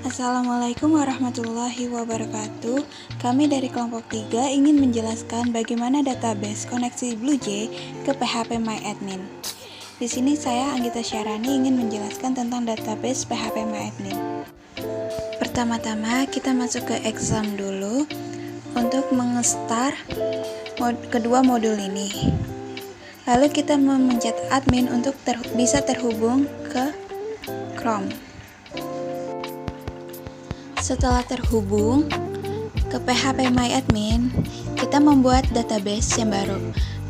Assalamualaikum warahmatullahi wabarakatuh. Kami dari kelompok 3 ingin menjelaskan bagaimana database koneksi BlueJ ke PHP MyAdmin. Di sini saya Anggita Syarani ingin menjelaskan tentang database PHP MyAdmin. Pertama-tama kita masuk ke exam dulu untuk mengestar kedua modul ini. Lalu kita memencet admin untuk bisa terhubung ke Chrome. Setelah terhubung ke PHP MyAdmin, kita membuat database yang baru.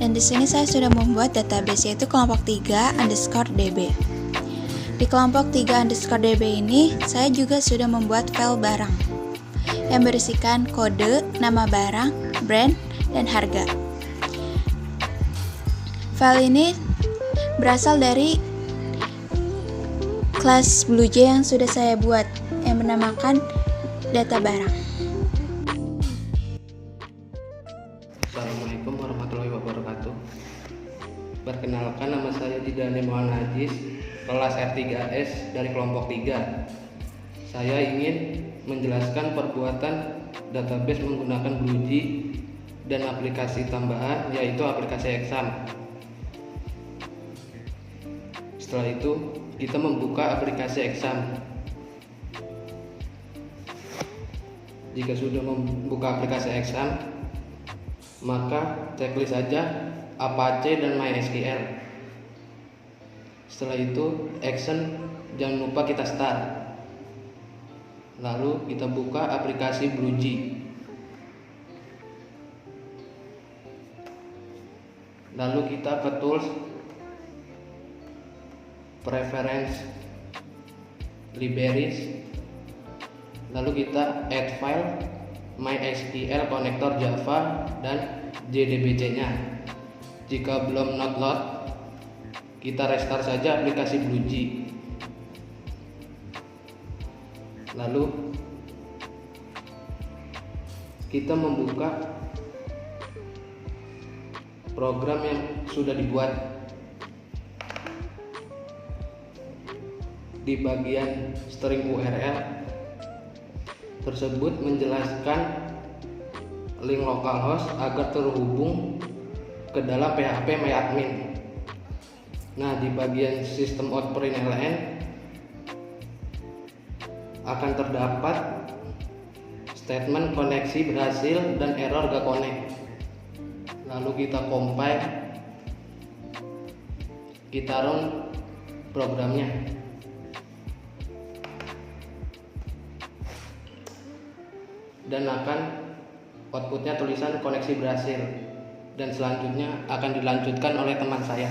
Dan di sini saya sudah membuat database yaitu kelompok 3_db. Di kelompok 3_db ini, saya juga sudah membuat file barang yang berisikan kode, nama barang, brand, dan harga. File ini berasal dari kelas BlueJ yang sudah saya buat yang bernamakan data barang. Assalamualaikum warahmatullahi wabarakatuh. Perkenalkan, nama saya Didane Muhammad Najis, kelas R3S dari kelompok 3. Saya ingin menjelaskan perbuatan database menggunakan BlueJ dan aplikasi tambahan, yaitu aplikasi exam. Setelah itu, kita membuka aplikasi exam. Jika sudah membuka aplikasi exam, maka checklist saja Apache dan MySQL. Setelah itu, action jangan lupa kita start. Lalu kita buka aplikasi BlueJ. Lalu kita ke tools, preference, libraries. Lalu kita add file MySQL connector Java dan JDBC-nya. Jika belum not load, kita restart saja aplikasi BlueJ. Lalu kita membuka program yang sudah dibuat. Di bagian string URL tersebut menjelaskan link localhost agar terhubung ke dalam PHP MyAdmin. Nah, di bagian sistem out println akan terdapat statement koneksi berhasil dan error gak connect. Lalu kita compile, kita run programnya. Dan akan outputnya tulisan koneksi berhasil, dan selanjutnya akan dilanjutkan oleh teman saya.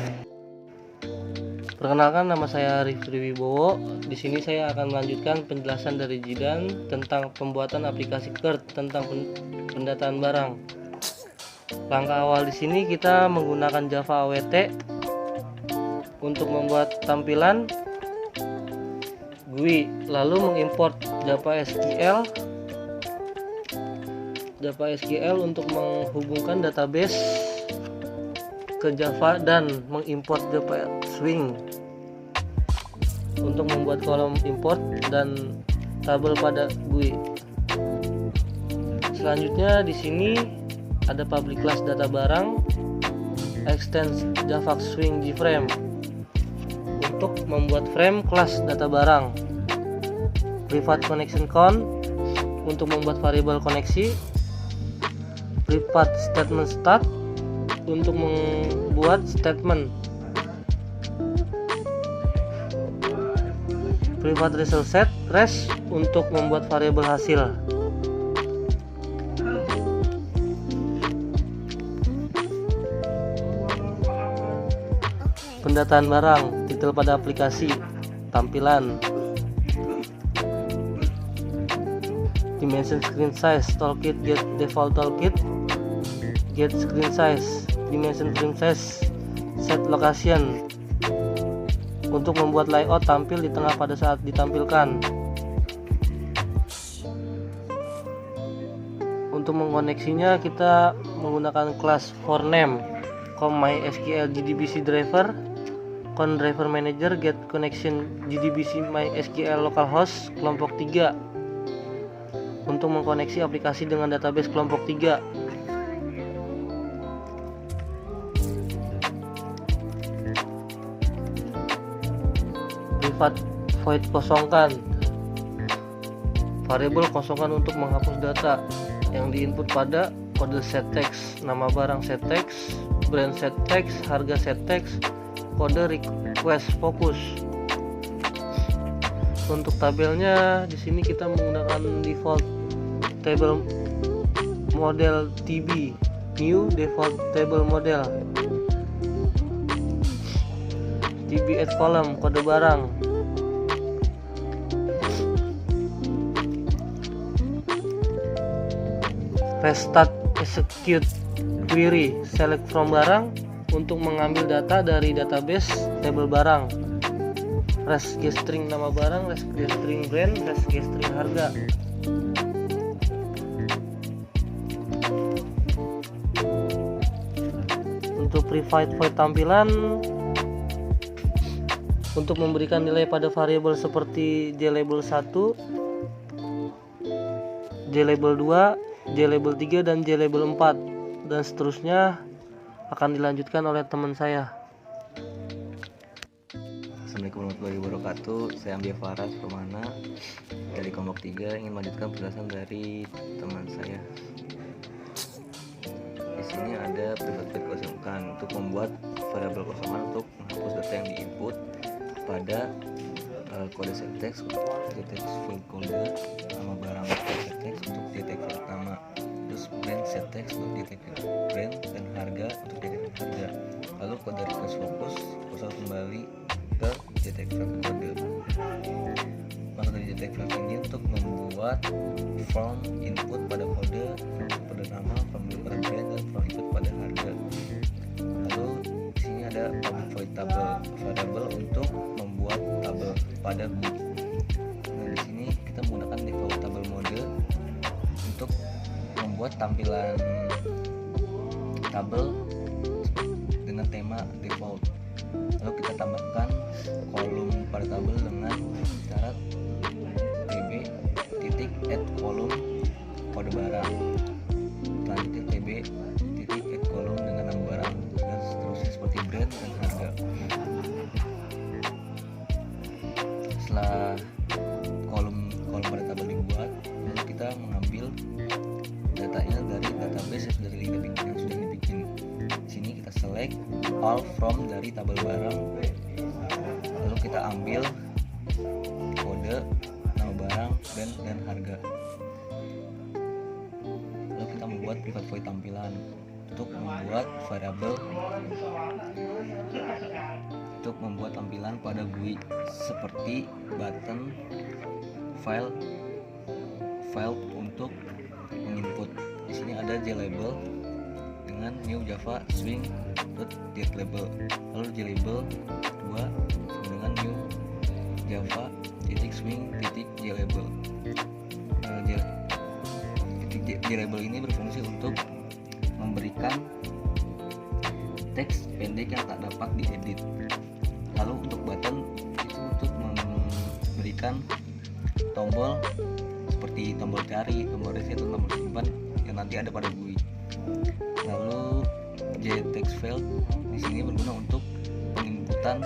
Perkenalkan, nama saya Rifri Wibowo. Di sini saya akan melanjutkan penjelasan dari Jidan tentang pembuatan aplikasi CRD tentang pendataan barang. Langkah awal di sini kita menggunakan Java AWT untuk membuat tampilan GUI, lalu mengimport Java SQL untuk menghubungkan database ke Java dan mengimport Java Swing untuk membuat kolom import dan tabel pada GUI. Selanjutnya di sini ada public class data barang, extend Java Swing JFrame untuk membuat frame class data barang, private connection count untuk membuat variabel koneksi, private statement start untuk membuat statement, private result set res untuk membuat variabel hasil. Pendataan barang, titel pada aplikasi, tampilan, dimension screen size, toolkit get default toolkit, get screen size, dimension frame size, set location untuk membuat layout tampil di tengah pada saat ditampilkan. Untuk mengkoneksinya kita menggunakan kelas forName, MySQL JDBC driver, driver manager, get connection JDBC MySQL localhost kelompok 3 untuk mengkoneksi aplikasi dengan database kelompok 3. Private void kosongkan. Variabel kosongkan untuk menghapus data yang diinput pada kode set text, nama barang set text, brand set text, harga set text, kode request fokus. Untuk tabelnya di sini kita menggunakan default table model TB, new default table model, TB add column, kode barang. Restart execute query, select from barang untuk mengambil data dari database tabel barang. Registering nama barang, registering brand, registering harga. Untuk private void tampilan, untuk memberikan nilai pada variabel seperti JLabel 1, JLabel 2, JLabel 3 dan JLabel 4 dan seterusnya akan dilanjutkan oleh teman saya. Assalamualaikum warahmatullahi wabarakatuh. Saya Ambia Faras Permana dari kelompok 3 ingin melanjutkan penjelasan dari teman saya. Di sini ada private void kosongkan untuk membuat variabel kosongan untuk menghapus data yang diinput pada kode set text, text field kode, nama barang set text untuk detek field nama, terus brand set text untuk detek brand dan harga untuk detek harga. Lalu kode request fokus harus kembali ke detek field kode. Maka dari detek field ini untuk membuat form input pada kode, pada nama, form input pada brand dan form input pada harga. Lalu di sini ada public void table variable untuk membuat tabel pada GUI. Nah, di sini kita menggunakan default table mode untuk membuat tampilan tabel dengan tema default. Lalu kita tambahkan kolom pada tabel dengan syarat tb titik add kolom kode barang. Selanjutnya tb titik add kolom dengan nama barang dan seterusnya seperti brand dan harga. Setelah kolom pada tabel dibuat, lalu kita mengambil datanya dari database yang sudah dibikin. Di sini kita select all from dari tabel barang, lalu kita ambil kode, nama barang, brand dan harga. Lalu kita membuat private void tampilan untuk membuat variabel untuk membuat tampilan pada GUI seperti button, file untuk menginput. Di sini ada JLabel dengan new Java swing .getLabel. Lalu JLabel 2 dengan new Java swing JLabel. JLabel ini berfungsi untuk memberikan teks pendek yang tak dapat diedit. Lalu untuk button itu untuk memberikan tombol seperti tombol cari, tombol reset, atau tombol simpan yang nanti ada pada GUI. Lalu JText field di sini berguna untuk penginputan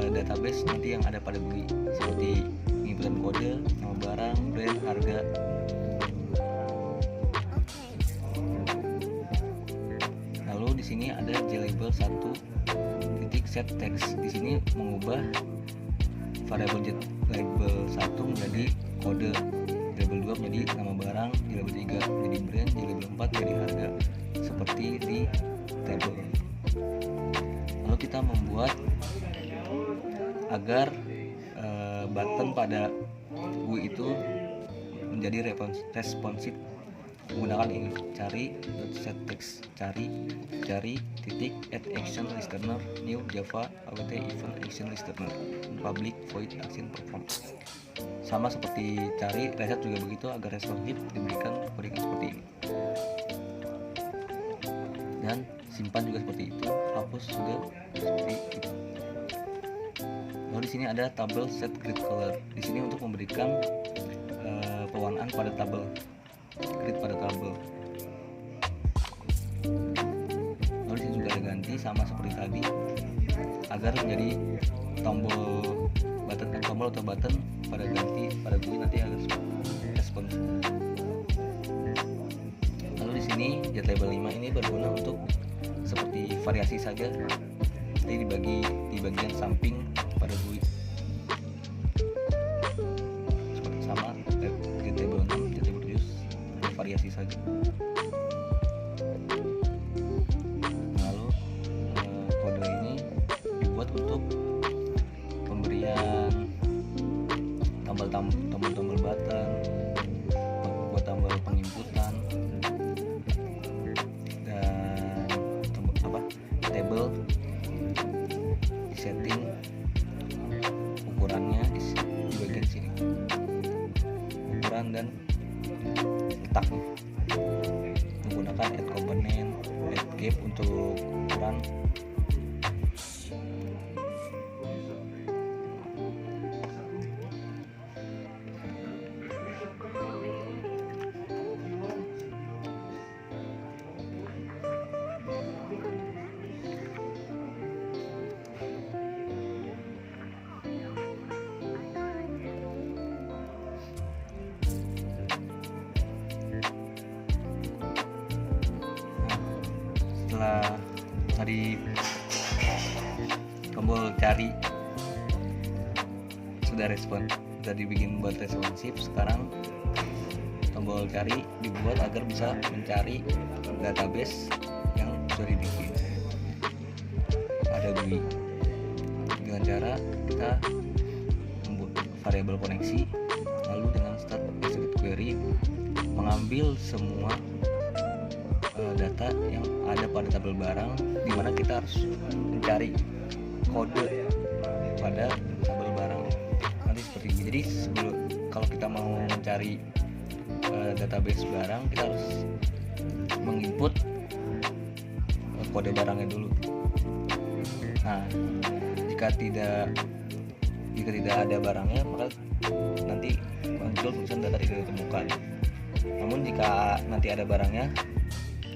database nanti yang ada pada GUI seperti penginputan kode, nama barang, brand, harga. Lalu di sini ada JLabel 1 set text. Di sini mengubah variabel JLabel 1 menjadi kode, JLabel 2 menjadi nama barang, JLabel 3 menjadi brand, JLabel 4 menjadi harga seperti di tabel. Lalu kita membuat agar button pada GUI itu menjadi responsif menggunakan ini cari set text cari titik add action listener new Java awt event action listener public void action perform. Sama seperti cari, reset juga begitu agar responsif diberikan kode seperti ini. Dan simpan juga seperti itu, hapus juga seperti itu. Lalu di sini ada tabel set grid color. Di sini untuk memberikan pewarnaan pada tabel, create pada tabel. Lalu di sini juga ada ganti sama seperti tadi agar menjadi tombol atau button pada ganti pada GUI nanti harus respon. Lalu di sini JTable 5 ini berguna untuk seperti variasi saja, jadi dibagi di bagian samping pada GUI seperti sama JTable 6, JTable 7 variasi saja. Lalu kode ini dibuat untuk pemberian tombol button, buat tombol penginputan dan table di setting ukurannya di bagian sini, ukuran dan letaknya menggunakan add component, add gap untuk ukuran. Setelah tadi tombol cari sudah dibikin buat responsif, sekarang tombol cari dibuat agar bisa mencari database yang sudah dibikin pada GUI dengan cara kita membuat variabel koneksi, lalu dengan start execute query mengambil semua data yang ada pada tabel barang, di mana kita harus mencari kode pada tabel barang nanti seperti ini. Jadi kalau kita mau mencari database barang, kita harus menginput kode barangnya dulu. Nah, jika tidak ada barangnya, maka nanti muncul tulisan data tidak ditemukan. Namun jika nanti ada barangnya,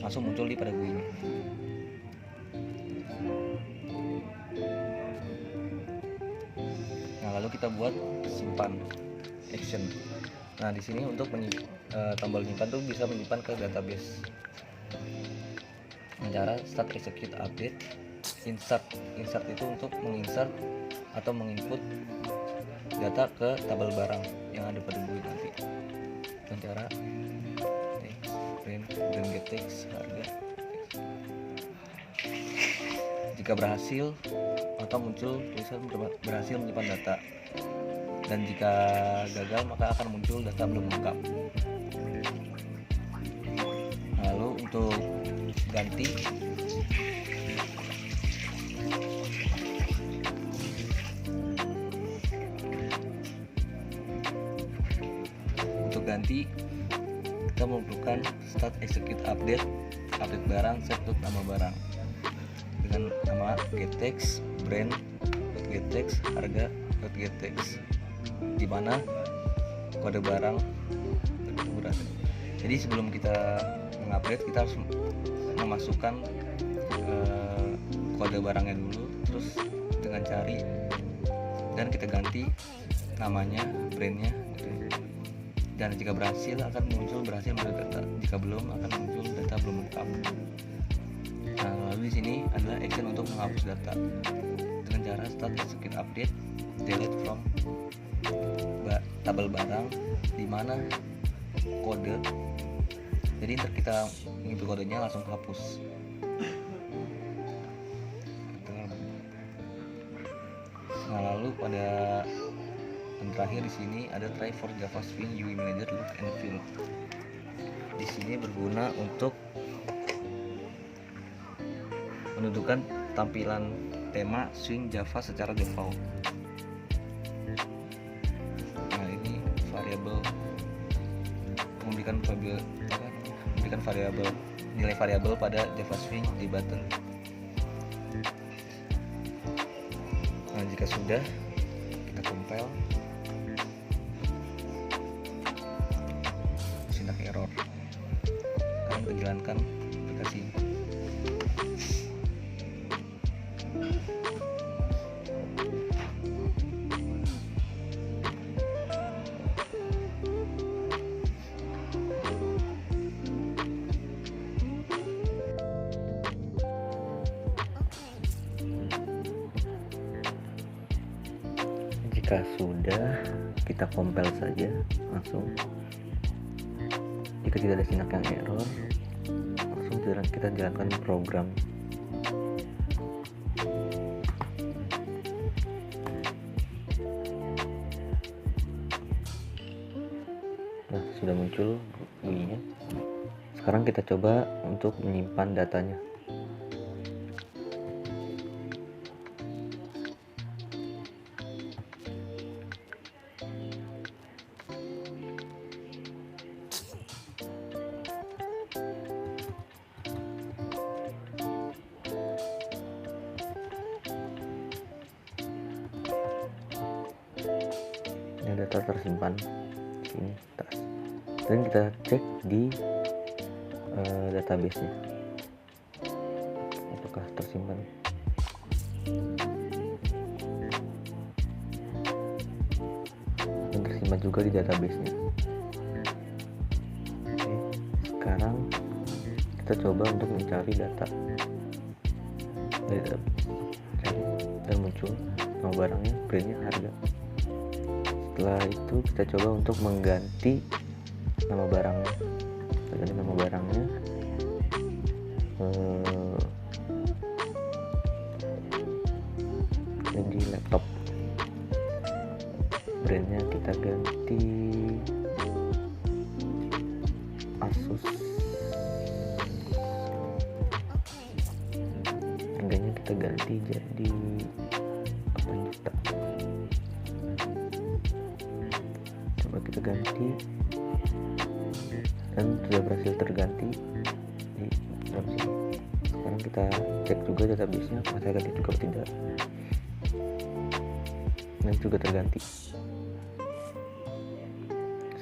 langsung muncul di pada GUI ini. Nah, lalu kita buat simpan action. Nah, di sini untuk tombol menyimpan tuh bisa menyimpan ke database. Cara start execute update, insert itu untuk menginsert atau menginput data ke tabel barang yang ada pada GUI nanti. Dengan cara dan get text harga. Jika berhasil, maka muncul tulisan berhasil menyimpan data, dan jika gagal maka akan muncul data belum lengkap. Lalu untuk ganti, kita membutuhkan start execute update barang, set nama barang dengan nama gettext, brand gettext, harga gettext, di mana kode barang berada. Jadi sebelum kita mengupdate, kita harus memasukkan kode barangnya dulu, terus dengan cari dan kita ganti namanya, brandnya gitu. Dan jika berhasil akan muncul berhasil menuju data, jika belum akan muncul data belum lengkap. Nah, lalu di sini adalah action untuk menghapus data dengan cara start execute update, delete from tabel barang, di mana kode. Jadi ntar kita menginput kodenya langsung hapus. Nah, lalu pada yang terakhir di sini ada try for Java Swing UI Manager look and feel. Di sini berguna untuk menentukan tampilan tema Swing Java secara default. Nah, ini variabel memberikan nilai variabel pada Java Swing di button. Nah, jika sudah, kita compile. menjalankan aplikasi ini. Jika sudah, kita compile saja langsung. Jika tidak ada sinak yang error, langsung kita jalankan program. Nah, sudah muncul bunyinya. Sekarang kita coba untuk menyimpan datanya. Ini data tersimpan di sini atas, dan kita cek di database-nya apakah tersimpan. Dan tersimpan juga di database-nya. Oke, sekarang kita coba untuk mencari data dari database. Cari, dan muncul nama barangnya, brandnya, harga. Setelah itu kita coba untuk mengganti nama barangnya. Kita ganti nama barangnya di laptop. Brandnya kita ganti Asus. Harganya kita ganti jadi 8 juta. Coba kita ganti, dan sudah berhasil terganti di dalam sini. Sekarang kita cek juga database-nya apakah terganti juga atau tidak, dan juga terganti.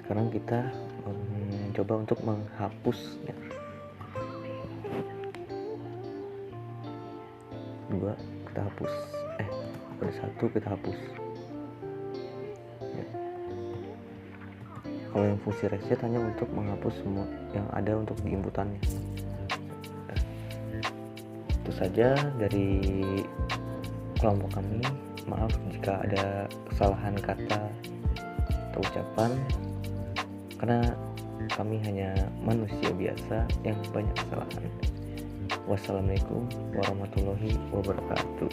Sekarang kita mencoba untuk menghapusnya. 2 kita hapus, pada 1 kita hapus. Kalau yang fungsi reset hanya untuk menghapus semua yang ada untuk diinputannya. Itu saja dari kelompok kami. Maaf jika ada kesalahan kata atau ucapan, karena kami hanya manusia biasa yang banyak kesalahan. Wassalamualaikum warahmatullahi wabarakatuh.